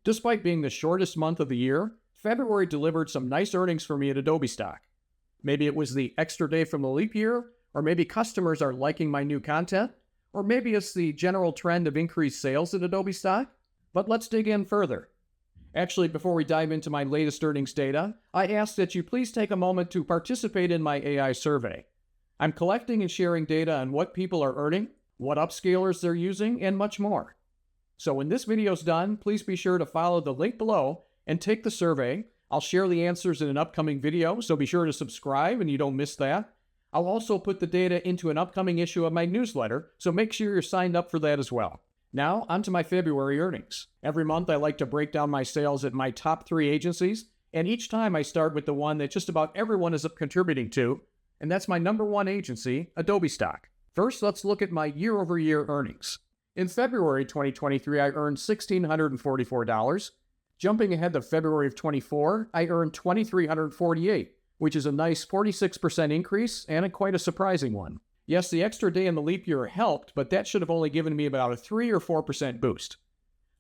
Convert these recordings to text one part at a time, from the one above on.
Despite being the shortest month of the year, February delivered some nice earnings for me at Adobe Stock. Maybe it was the extra day from the leap year, or maybe customers are liking my new content, or maybe it's the general trend of increased sales at Adobe Stock. But let's dig in further. Actually, before we dive into my latest earnings data, I ask that you please take a moment to participate in my AI survey. I'm collecting and sharing data on what people are earning, what upscalers they're using, and much more. So when this video's done, please be sure to follow the link below and take the survey. I'll share the answers in an upcoming video, so be sure to subscribe and you don't miss that. I'll also put the data into an upcoming issue of my newsletter, so make sure you're signed up for that as well. Now, onto my February earnings. Every month I like to break down my sales at my top 3 agencies, and each time I start with the one that just about everyone is contributing to, and that's my number 1 agency, Adobe Stock. First, let's look at my year-over-year earnings. In February 2023, I earned $1,644. Jumping ahead to February of 24, I earned $2,348, which is a nice 46% increase and quite a surprising one. Yes, the extra day in the leap year helped, but that should have only given me about a 3 or 4% boost.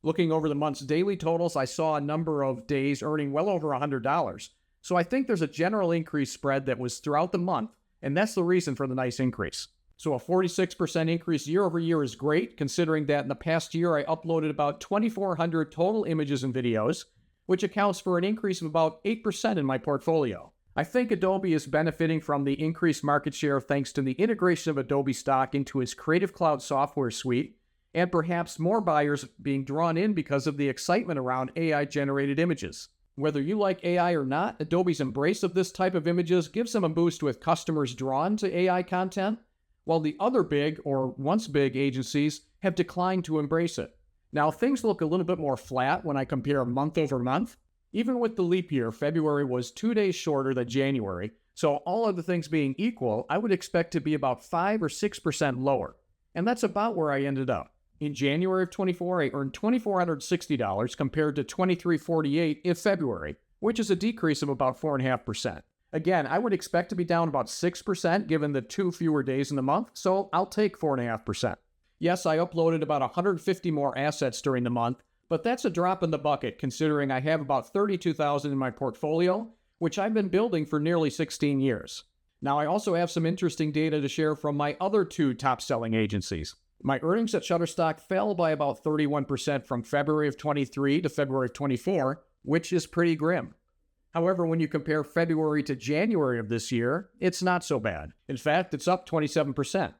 Looking over the month's daily totals, I saw a number of days earning well over $100. So I think there's a general increase spread that was throughout the month, and that's the reason for the nice increase. So a 46% increase year over year is great, considering that in the past year I uploaded about 2,400 total images and videos, which accounts for an increase of about 8% in my portfolio. I think Adobe is benefiting from the increased market share thanks to the integration of Adobe Stock into its Creative Cloud software suite, and perhaps more buyers being drawn in because of the excitement around AI-generated images. Whether you like AI or not, Adobe's embrace of this type of images gives them a boost with customers drawn to AI content, while the other big, or once big, agencies have declined to embrace it. Now, things look a little bit more flat when I compare month over month. Even with the leap year, February was 2 days shorter than January, so all other things being equal, I would expect to be about 5 or 6% lower. And that's about where I ended up. In January of 24, I earned $2,460 compared to $2,348 in February, which is a decrease of about 4.5%. Again, I would expect to be down about 6% given the 2 fewer days in the month, so I'll take 4.5%. Yes, I uploaded about 150 more assets during the month, but that's a drop in the bucket considering I have about 32,000 in my portfolio, which I've been building for nearly 16 years. Now, I also have some interesting data to share from my other 2 top-selling agencies. My earnings at Shutterstock fell by about 31% from February of 23 to February of 24, which is pretty grim. However, when you compare February to January of this year, it's not so bad. In fact, it's up 27%.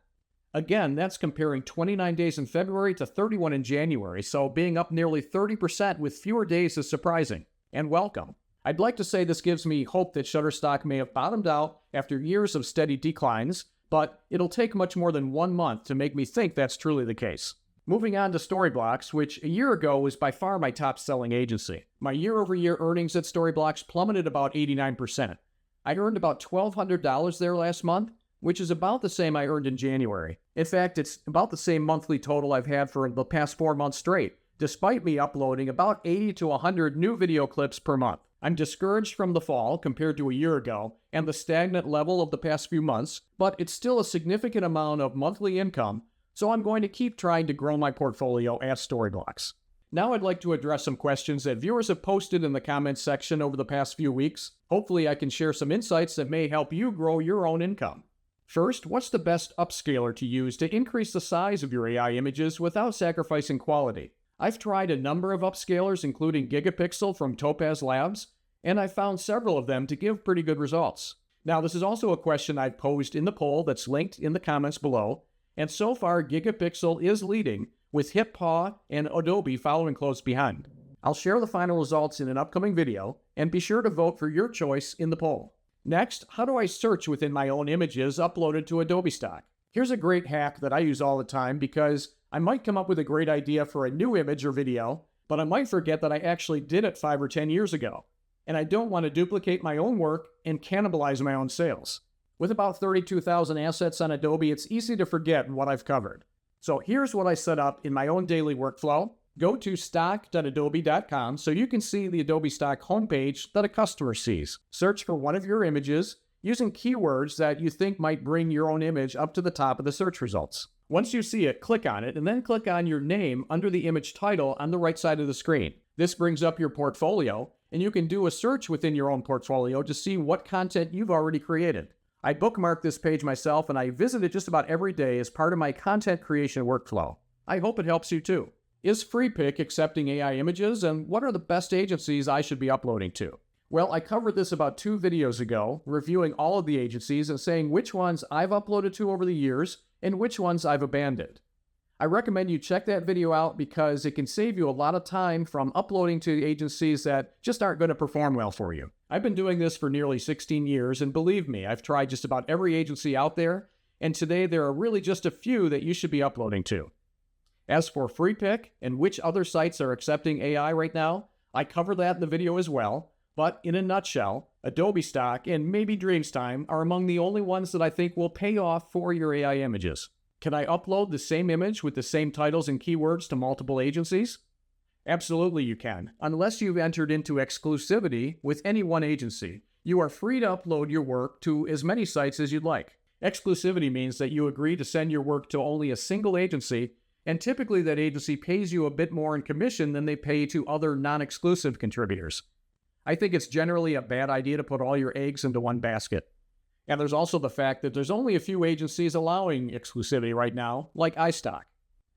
Again, that's comparing 29 days in February to 31 in January, so being up nearly 30% with fewer days is surprising, and welcome. I'd like to say this gives me hope that Shutterstock may have bottomed out after years of steady declines, but it'll take much more than 1 month to make me think that's truly the case. Moving on to Storyblocks, which a year ago was by far my top-selling agency. My year-over-year earnings at Storyblocks plummeted about 89%. I earned about $1,200 there last month, which is about the same I earned in January. In fact, it's about the same monthly total I've had for the past 4 months straight, despite me uploading about 80 to 100 new video clips per month. I'm discouraged from the fall compared to a year ago and the stagnant level of the past few months, but it's still a significant amount of monthly income, so I'm going to keep trying to grow my portfolio at Storyblocks. Now I'd like to address some questions that viewers have posted in the comments section over the past few weeks. Hopefully I can share some insights that may help you grow your own income. First, what's the best upscaler to use to increase the size of your AI images without sacrificing quality? I've tried a number of upscalers, including Gigapixel from Topaz Labs, and I've found several of them to give pretty good results. Now, this is also a question I've posed in the poll that's linked in the comments below, and so far Gigapixel is leading, with HipPaw and Adobe following close behind. I'll share the final results in an upcoming video, and be sure to vote for your choice in the poll. Next, how do I search within my own images uploaded to Adobe Stock? Here's a great hack that I use all the time because I might come up with a great idea for a new image or video, but I might forget that I actually did it 5 or 10 years ago, and I don't want to duplicate my own work and cannibalize my own sales. With about 32,000 assets on Adobe, it's easy to forget what I've covered. So here's what I set up in my own daily workflow. Go to stock.adobe.com so you can see the Adobe Stock homepage that a customer sees. Search for one of your images using keywords that you think might bring your own image up to the top of the search results. Once you see it, click on it, and then click on your name under the image title on the right side of the screen. This brings up your portfolio, and you can do a search within your own portfolio to see what content you've already created. I bookmarked this page myself, and I visit it just about every day as part of my content creation workflow. I hope it helps you too. Is Freepik accepting AI images, and what are the best agencies I should be uploading to? Well, I covered this about 2 videos ago, reviewing all of the agencies and saying which ones I've uploaded to over the years and which ones I've abandoned. I recommend you check that video out because it can save you a lot of time from uploading to agencies that just aren't going to perform well for you. I've been doing this for nearly 16 years, and believe me, I've tried just about every agency out there, and today there are really just a few that you should be uploading to. As for Freepik and which other sites are accepting AI right now, I cover that in the video as well, but in a nutshell, Adobe Stock and maybe Dreamtime are among the only ones that I think will pay off for your AI images. Can I upload the same image with the same titles and keywords to multiple agencies? Absolutely you can, unless you've entered into exclusivity with any one agency. You are free to upload your work to as many sites as you'd like. Exclusivity means that you agree to send your work to only a single agency, and typically that agency pays you a bit more in commission than they pay to other non-exclusive contributors. I think it's generally a bad idea to put all your eggs into one basket. And there's also the fact that there's only a few agencies allowing exclusivity right now, like iStock.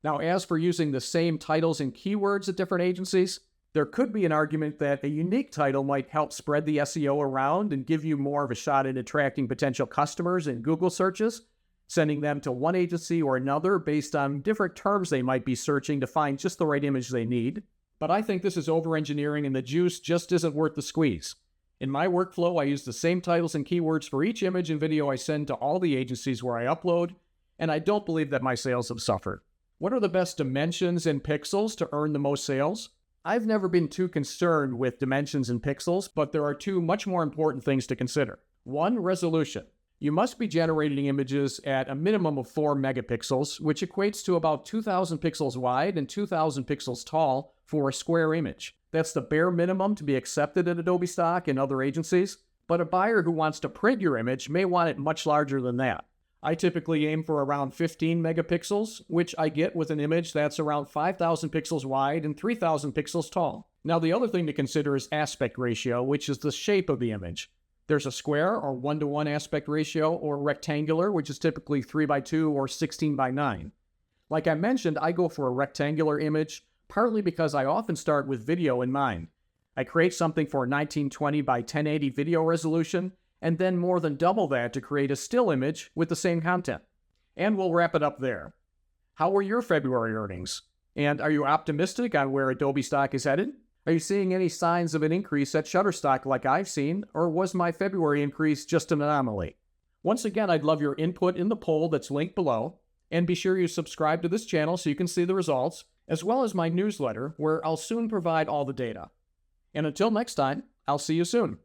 Now, as for using the same titles and keywords at different agencies, there could be an argument that a unique title might help spread the SEO around and give you more of a shot at attracting potential customers in Google searches, sending them to one agency or another based on different terms they might be searching to find just the right image they need. But I think this is over-engineering and the juice just isn't worth the squeeze. In my workflow, I use the same titles and keywords for each image and video I send to all the agencies where I upload, and I don't believe that my sales have suffered. What are the best dimensions and pixels to earn the most sales? I've never been too concerned with dimensions and pixels, but there are 2 much more important things to consider. 1, resolution. You must be generating images at a minimum of 4 megapixels, which equates to about 2,000 pixels wide and 2,000 pixels tall for a square image. That's the bare minimum to be accepted at Adobe Stock and other agencies, but a buyer who wants to print your image may want it much larger than that. I typically aim for around 15 megapixels, which I get with an image that's around 5,000 pixels wide and 3,000 pixels tall. Now, the other thing to consider is aspect ratio, which is the shape of the image. There's a square or 1:1 aspect ratio, or rectangular, which is typically 3:2 or 16:9. Like I mentioned, I go for a rectangular image, partly because I often start with video in mind. I create something for 1920 by 1080 video resolution, and then more than double that to create a still image with the same content. And we'll wrap it up there. How were your February earnings? And are you optimistic on where Adobe Stock is headed? Are you seeing any signs of an increase at Shutterstock like I've seen, or was my February increase just an anomaly? Once again, I'd love your input in the poll that's linked below, and be sure you subscribe to this channel so you can see the results, as well as my newsletter, where I'll soon provide all the data. And until next time, I'll see you soon.